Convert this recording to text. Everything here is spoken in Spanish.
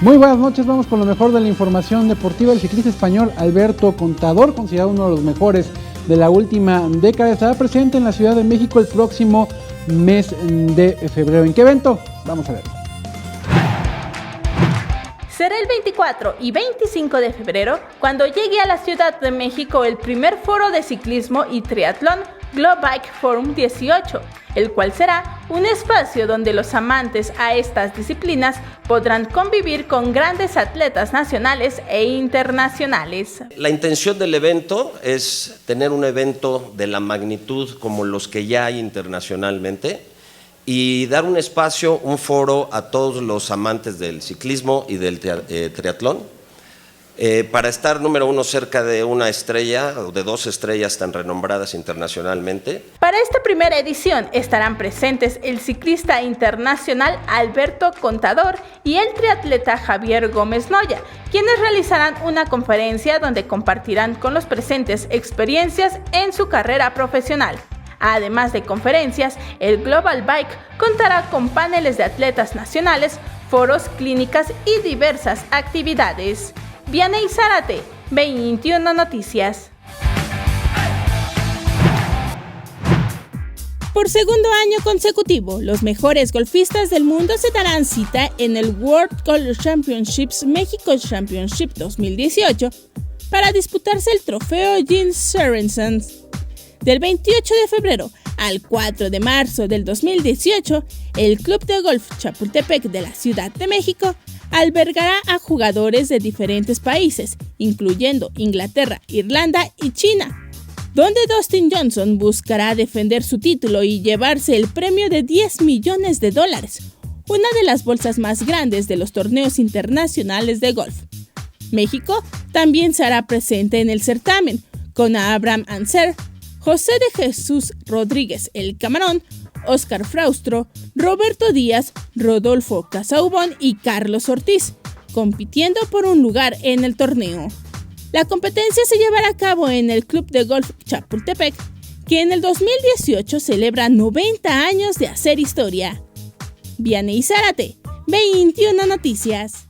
Muy buenas noches, vamos con lo mejor de la información deportiva. El ciclista español Alberto Contador, considerado uno de los mejores de la última década, estará presente en la Ciudad de México el próximo mes de febrero. ¿En qué evento? Vamos a ver. Será el 24 y 25 de febrero cuando llegue a la Ciudad de México el primer foro de ciclismo y triatlón Globike Forum 18, el cual será un espacio donde los amantes a estas disciplinas podrán convivir con grandes atletas nacionales e internacionales. La intención del evento es tener un evento de la magnitud como los que ya hay internacionalmente y dar un espacio, un foro a todos los amantes del ciclismo y del triatlón para estar, número uno, cerca de una estrella o de dos estrellas tan renombradas internacionalmente. Para esta primera edición estarán presentes el ciclista internacional Alberto Contador y el triatleta Javier Gómez Noya, quienes realizarán una conferencia donde compartirán con los presentes experiencias en su carrera profesional. Además de conferencias, el Global Bike contará con paneles de atletas nacionales, foros, clínicas y diversas actividades. Vianey Zárate, 21 Noticias. Por segundo año consecutivo, los mejores golfistas del mundo se darán cita en el World Golf Championships México Championship 2018 para disputarse el trofeo Gene Sorensen. Del 28 de febrero al 4 de marzo del 2018, el Club de Golf Chapultepec de la Ciudad de México albergará a jugadores de diferentes países, incluyendo Inglaterra, Irlanda y China, donde Dustin Johnson buscará defender su título y llevarse el premio de $10 millones, una de las bolsas más grandes de los torneos internacionales de golf. México también se hará presente en el certamen, con Abraham Anser, José de Jesús Rodríguez El Camarón, Óscar Fraustro, Roberto Díaz, Rodolfo Casaubon y Carlos Ortiz, compitiendo por un lugar en el torneo. La competencia se llevará a cabo en el Club de Golf Chapultepec, que en el 2018 celebra 90 años de hacer historia. Vianey Zárate, 21 Noticias.